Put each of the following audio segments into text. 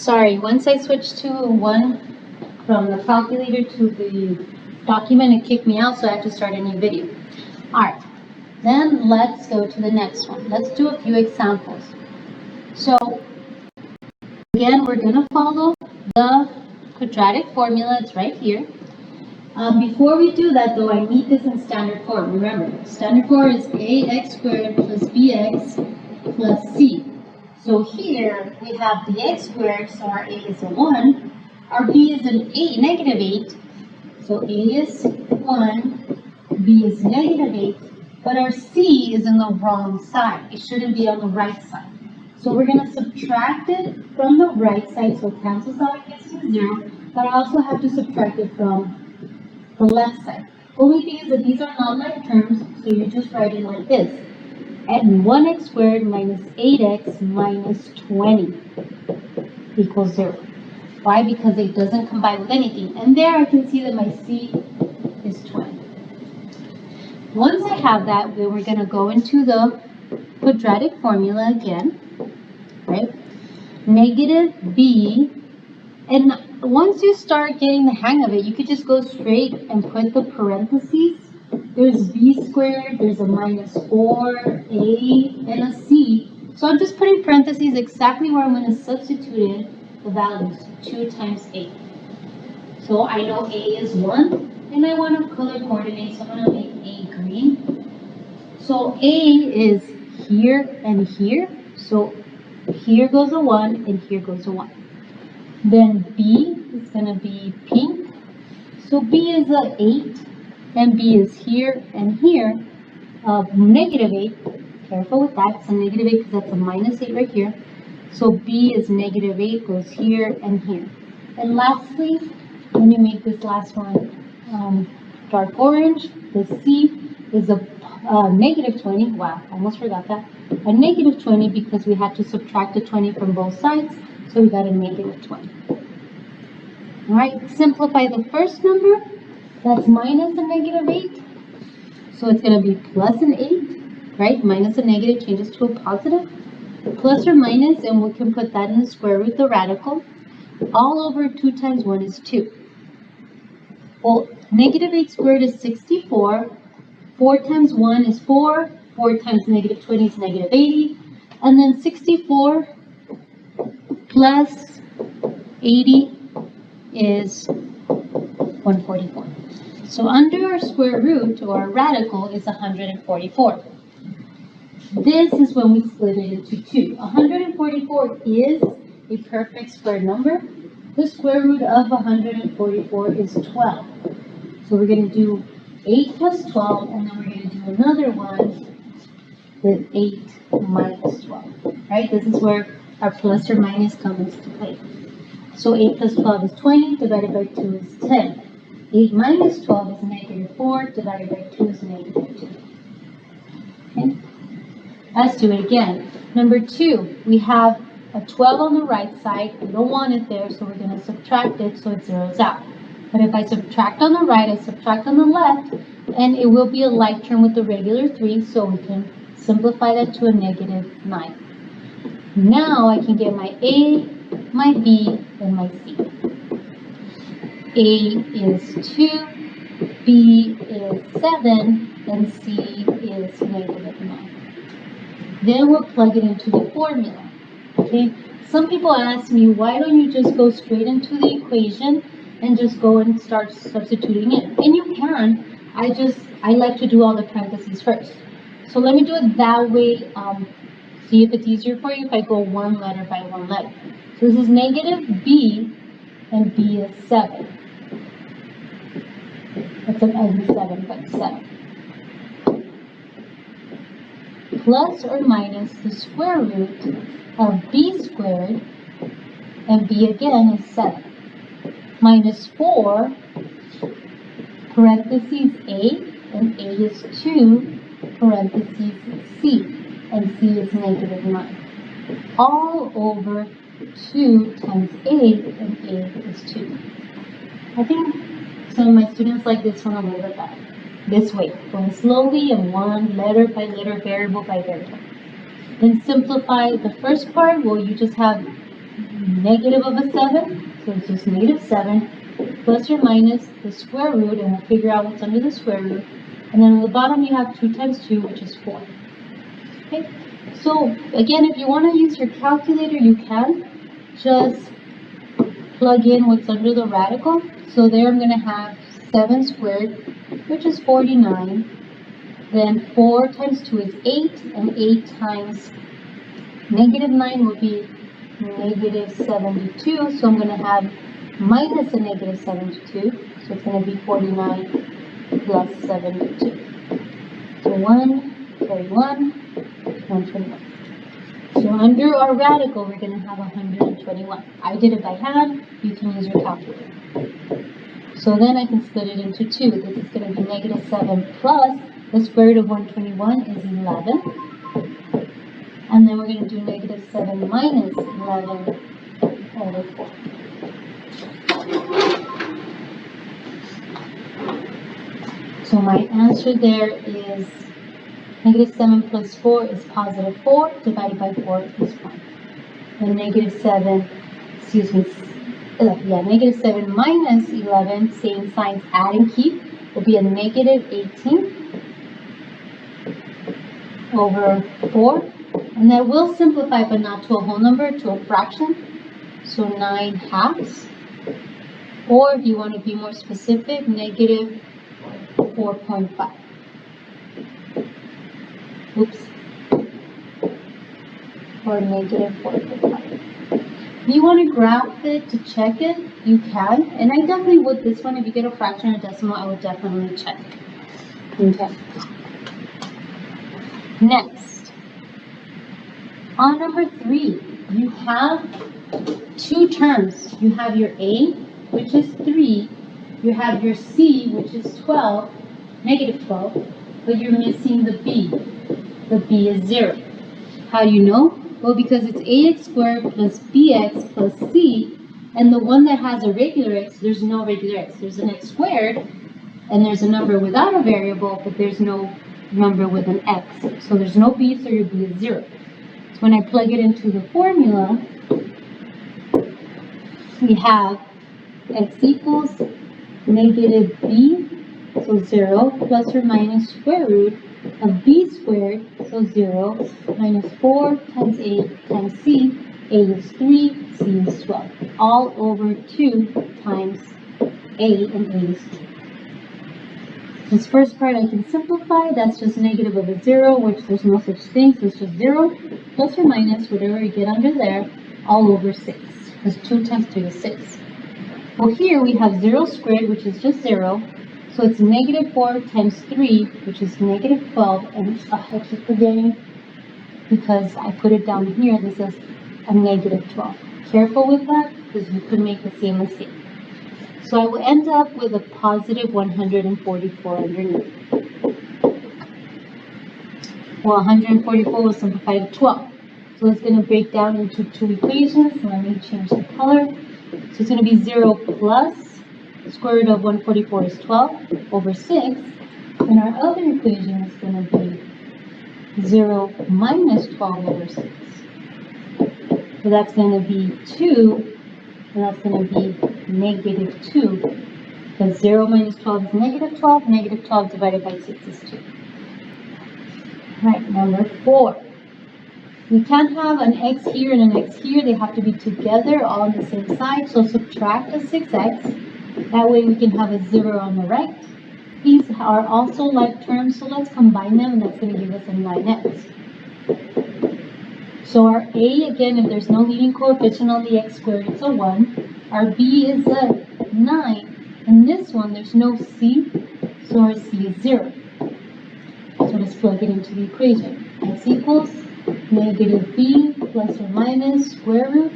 Sorry, once I switched to one from the calculator to the document, it kicked me out, so I have to start a new video. Alright, then let's go to the next one. Let's do a few examples. So, again, we're going to follow the quadratic formula. It's right here. Before we do that, though, I need this in standard form. Remember, standard form is ax squared plus bx plus c. So here we have the x squared, so our a is a 1. Our b is an 8, negative 8. So a is 1, b is negative 8. But our c is in the wrong side. It shouldn't be on the right side. So we're going to subtract it from the right side, so it cancels out and gets to 0. But I also have to subtract it from the left side. Only thing is that these are not like terms, so you just write it like this. And 1x squared minus 8x minus 20 equals 0. Why? Because it doesn't combine with anything. And there I can see that my c is 20. Once I have that, then we're going to go into the quadratic formula again, right? Negative b, and once you start getting the hang of it, you could just go straight and put the parentheses. There's b squared, there's a minus 4, a, and a c. So I'm just putting parentheses exactly where I'm going to substitute in the values, 2 times 8. So I know a is 1, and I want to color coordinate, so I'm going to make a green. So a is here and here, so here goes a 1, and here goes a 1. Then b is going to be pink, so b is a 8, and b is here and here, negative 8. Careful with that, it's a negative 8 because that's a minus 8 right here. So b is negative 8, goes here and here. And lastly, when you make this last one dark orange, the c is a negative 20. Wow, almost forgot that. A negative 20 because we had to subtract the 20 from both sides, so we got a negative 20. All right, simplify the first number. That's minus a negative 8. So it's going to be plus an 8, right? Minus a negative changes to a positive. Plus or minus, and we can put that in the square root, the radical. All over 2 times 1 is 2. Well, negative 8 squared is 64. 4 times 1 is 4. 4 times negative 20 is negative 80. And then 64 plus 80 is 144. So under our square root, or our radical, is 144. This is when we split it into 2. 144 is a perfect square number. The square root of 144 is 12. So we're going to do 8 plus 12, and then we're going to do another one with 8 minus 12. Right? This is where our plus or minus comes into play. So 8 plus 12 is 20, divided by 2 is 10. 8 minus 12 is negative 4, divided by 2 is negative 2. Okay? Let's do it again. Number 2, we have a 12 on the right side. We don't want it there, so we're going to subtract it so it zeroes out. But if I subtract on the right, I subtract on the left, and it will be a like term with the regular 3, so we can simplify that to a negative 9. Now I can get my a, my b, and my c. A is 2, B is 7, and C is negative 9. Then we'll plug it into the formula. Okay? Some people ask me, why don't you just go straight into the equation and just go and start substituting in? And you can. I like to do all the parentheses first. So let me do it that way. See if it's easier for you if I go one letter by one letter. So this is negative B, and B is 7. That's an ugly 7, but 7. Plus or minus the square root of b squared, and b again is 7. Minus 4, parentheses a, and a is 2, parentheses c, and c is negative 9. All over 2 times a, and a is 2. I think some of my students like this one a little bit better. This way, going slowly and one letter by letter, variable by variable. Then simplify the first part. Well, you just have negative of a 7, so it's just negative 7, plus or minus the square root, and we'll figure out what's under the square root. And then on the bottom you have 2 times 2, which is 4. Okay, so again, if you want to use your calculator, you can. Just plug in what's under the radical. So there I'm going to have 7 squared, which is 49. Then 4 times 2 is 8, and 8 times negative 9 will be negative 72. So I'm going to have minus a negative 72. So it's going to be 49 plus 72. So 1, carry 1, 121. So under our radical, we're going to have 121. I did it by hand. You can use your calculator. So then I can split it into 2. This is going to be negative 7 plus the square root of 121 is 11. And then we're going to do negative 7 minus 11 over 4. So my answer there is negative 7 plus 4 is positive 4, divided by 4 is 1. And negative 7, negative 7 minus 11, same signs, add and keep, will be a negative 18 over 4. And that will simplify, but not to a whole number, to a fraction. So 9 halves. Or if you want to be more specific, negative 4.5. Oops. Or negative 4.5. If you want to graph it to check it, you can. And I definitely would this one. If you get a fraction or decimal, I would definitely check. Okay. Next. On number 3, you have 2 terms. You have your A, which is 3. You have your C, which is 12, negative 12. But you're missing the B. The B is 0. How do you know? Well, because it's ax squared plus bx plus c, and the one that has a regular x, there's no regular x. There's an x squared, and there's a number without a variable, but there's no number with an x. So there's no b, so your b is 0. So when I plug it into the formula, we have x equals negative b, so 0, plus or minus square root of b squared, so 0, minus 4 times a times c. A is 3, c is 12. All over 2 times a, and a is 2. This first part I can simplify. That's just negative of a 0, which there's no such thing, so it's just 0, plus or minus, whatever you get under there, all over 6. Because 2 times 3 is 6. Well, here we have 0 squared, which is just 0. So it's negative 4 times 3, which is negative 12, and I keep forgetting because I put it down here. This is a negative 12. Careful with that, because you could make the same mistake. So I will end up with a positive 144 underneath. Well, 144 will simplify to 12. So it's going to break down into 2 equations. Let me change the color. So it's going to be 0 plus square root of 144 is 12 over 6, and our other equation is going to be 0 minus 12 over 6. So that's going to be 2, and that's going to be negative 2, because 0 minus 12 is negative 12, negative 12 divided by 6 is 2. Right, number 4. We can't have an x here and an x here. They have to be together, all on the same side, so subtract a 6x. That way we can have a 0 on the right. These are also like terms, so let's combine them, and that's going to give us a 9x. So our a, again, if there's no leading coefficient on the x squared, it's a 1. Our b is a 9. And this one, there's no c, so our c is 0. So let's plug it into the equation. X equals negative b plus or minus square root.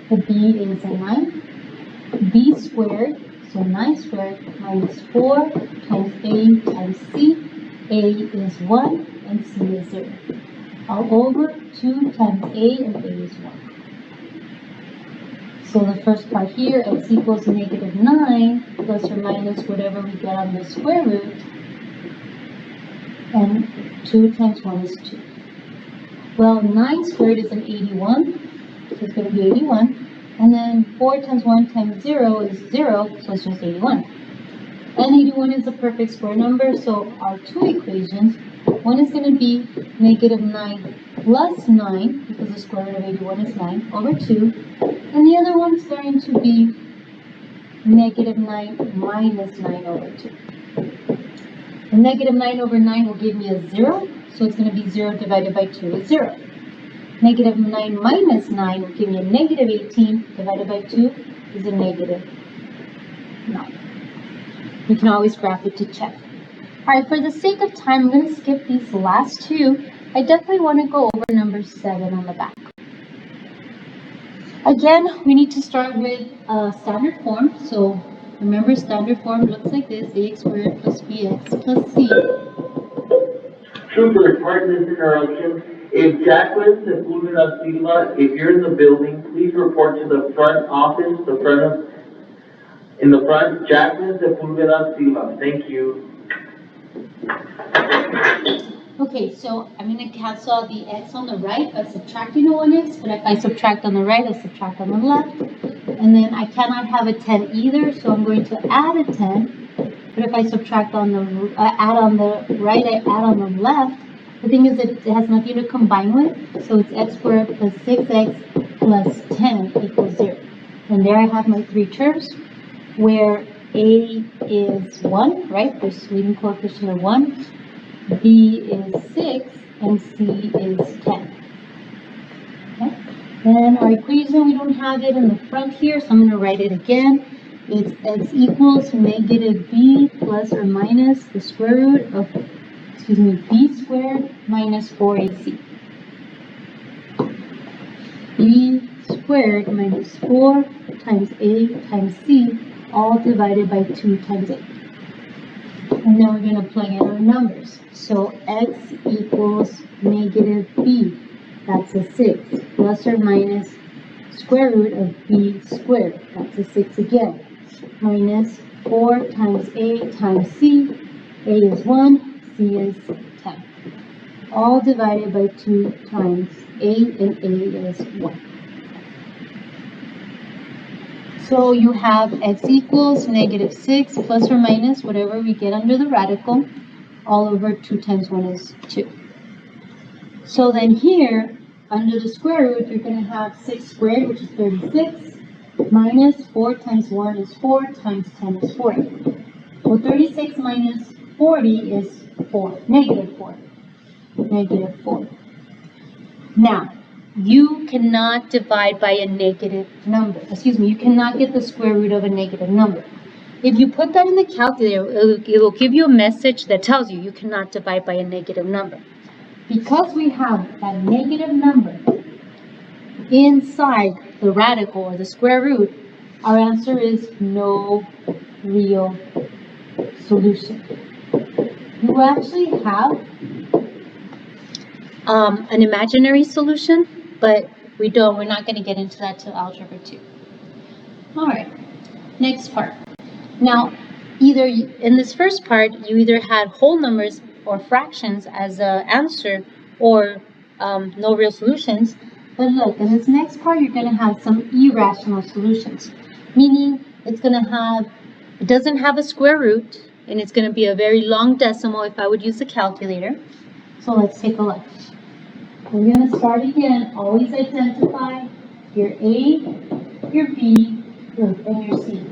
The b is a 9. B squared, so 9 squared, minus 4 times a times c. A is 1 and c is 0. All over 2 times a, and a is 1. So the first part here, x equals negative 9 plus or minus whatever we get on the square root. And 2 times 1 is 2. Well, 9 squared is an 81, so it's going to be 81. And then 4 times 1 times 0 is 0, so it's just 81. And 81 is a perfect square number, so our two equations, one is going to be negative 9 plus 9, because the square root of 81 is 9, over 2. And the other one's going to be negative 9 minus 9 over 2. And negative 9 over 9 will give me a 0, so it's going to be 0 divided by 2 is 0. Negative 9 minus 9 will give me a negative 18, divided by 2 is a negative 9. You can always graph it to check. Alright, for the sake of time, I'm going to skip these last two. I definitely want to go over number 7 on the back. Again, we need to start with standard form. So remember, standard form looks like this: ax squared plus bx plus c. Trooper, pardon this interruption. If Jacqueline Sepulveda Silva, if you're in the building, please report to the front office, in the front, Jacqueline Sepulveda Silva. Thank you. Okay, so I'm going to cancel out the x on the right by subtracting the 1x, but if I subtract on the right, I subtract on the left. And then I cannot have a 10 either, so I'm going to add a 10. But if I subtract on the add on the right, I add on the left. The thing is that it has nothing to combine with, so it's x squared plus 6x plus 10 equals 0. And there I have my three terms, where a is 1, right? There's leading coefficient of 1. B is 6, and C is 10. Okay. Then our equation, we don't have it in the front here, so I'm going to write it again. It's x equals negative b plus or minus the square root of, b squared minus 4ac. B squared minus 4 times a times c, all divided by 2 times a. And now we're going to plug in our numbers. So x equals negative b, that's a 6, plus or minus square root of b squared, that's a 6 again, minus 4 times a times c, a is 1, c is 10. All divided by 2 times a, and a is 1. So you have x equals negative 6 plus or minus whatever we get under the radical, all over 2 times 1 is 2. So then here, under the square root, you're going to have 6 squared, which is 36, minus 4 times 1 is 4, times 10 is 40. Well, 36 minus 40 is 4, negative 4. Negative 4. Now, you cannot divide by a negative number. You cannot get the square root of a negative number. If you put that in the calculator, it will give you a message that tells you cannot divide by a negative number. Because we have that negative number inside the radical or the square root, our answer is no real solution. You actually have an imaginary solution, but we're not going to get into that till algebra 2. All right, next part. Now, either in this first part, you either had whole numbers or fractions as an answer, or no real solutions. But look, in this next part, you're going to have some irrational solutions, meaning it doesn't have a square root, and it's going to be a very long decimal if I would use a calculator. So let's take a look. We're going to start again. Always identify your A, your B, and your C.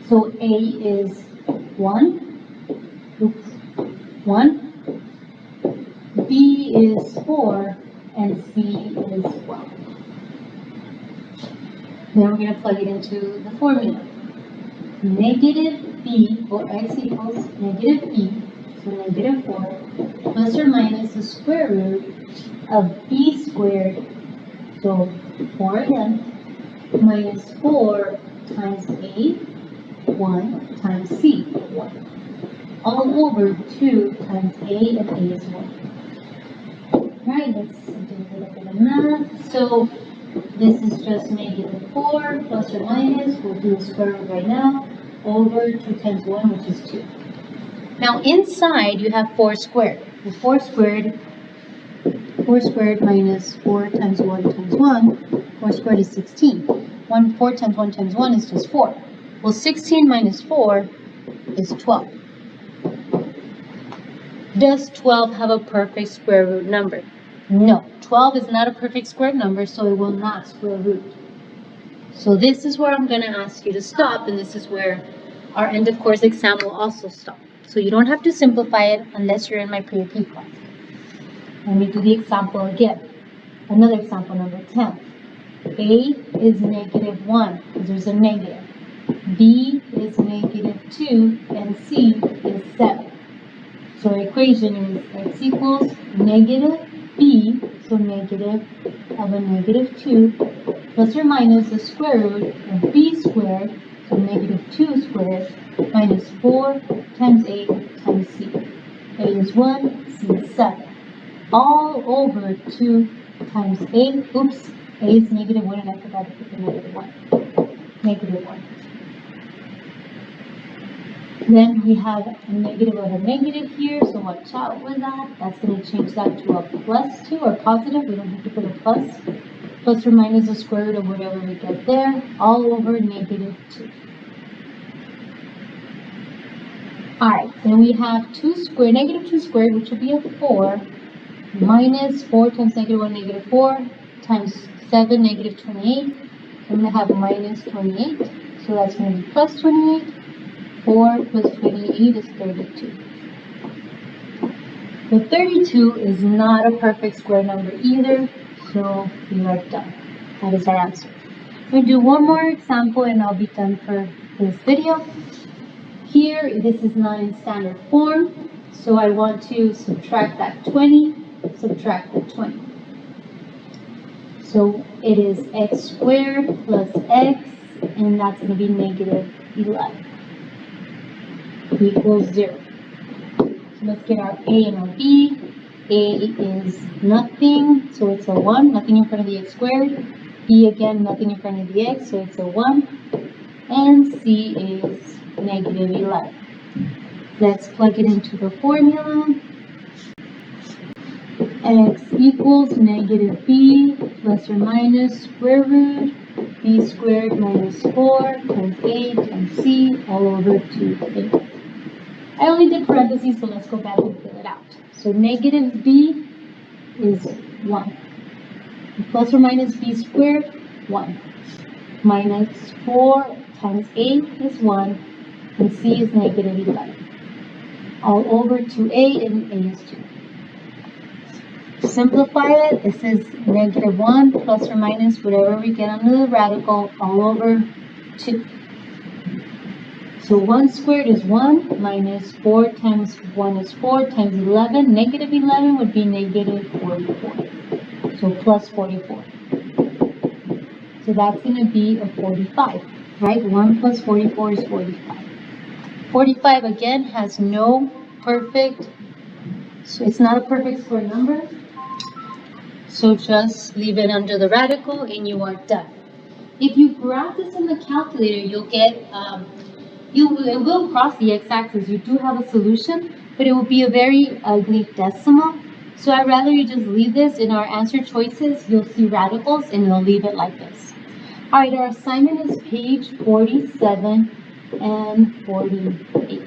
So A is 1, 1, B is 4, and C is 12. Then we're going to plug it into the formula. Negative B, or x equals negative B, so negative 4, plus or minus the square root of b squared, so 4 again, minus 4 times a, 1, times c, 1. All over 2 times a, and a is 1. Alright, let's do a little bit of math. So this is just negative 4 plus or minus, we'll do the square root right now, over 2 times 1, which is 2. Now inside you have 4 squared. The 4 squared minus 4 times 1 times 1, 4 squared is 16. 4 times 1 times 1 is just 4. Well, 16 minus 4 is 12. Does 12 have a perfect square root number? No, 12 is not a perfect square number, so it will not square root. So this is where I'm going to ask you to stop, and this is where our end of course exam will also stop. So you don't have to simplify it unless you're in my pre-AP class. Let me do the example again. Another example, number 10. A is negative 1, because there's a negative. B is negative 2, and C is 7. So our equation is x equals negative b, so negative of a negative 2, plus or minus the square root of b squared, so negative 2 squared, minus 4 times 8 times c. A is 1, c is 7. All over 2 times 8, oops, a is negative 1, and I forgot to put the negative 1. Negative 1. Then we have a negative of a negative here, so watch out with that. That's going to change that to a plus 2 or positive. We don't have to put a plus. Plus or minus the square root of whatever we get there, all over negative 2. Alright, then we have negative 2 squared, which will be a 4, minus 4 times negative 1, negative 4, times 7, negative 28. So I'm going to have minus 28, so that's going to be plus 28. 4 plus 28 is 32. But 32 is not a perfect square number either, so we are done. That is our answer. We'll do one more example and I'll be done for this video. Here, this is not in standard form, so I want to subtract that 20, subtract the 20. So it is x squared plus x, and that's going to be negative 11. Equals 0. So let's get our a and our b. A is nothing, so it's a 1, nothing in front of the x squared. B again, nothing in front of the x, so it's a 1. And c is negative 11. Let's plug it into the formula. X equals negative b plus or minus square root b squared minus 4 times a times c all over 2a. I only did parentheses, but let's go back and fill it out. So negative b is 1. Plus or minus b squared, 1. Minus 4 times a is 1, and c is negative 11. All over 2a, and a is 2. To simplify it, this is negative 1 plus or minus whatever we get under the radical all over 2. So 1 squared is 1, minus 4 times 1 is 4, times 11. Negative 11 would be negative 44. So plus 44. So that's going to be a 45, right? 1 plus 44 is 45. 45 again has no perfect, so it's not a perfect square number. So just leave it under the radical and you are done. If you graph this in the calculator, you'll get, it will cross the x-axis. You do have a solution, but it will be a very ugly decimal. So I'd rather you just leave this in our answer choices. You'll see radicals and you'll leave it like this. All right, our assignment is page 47 and 48.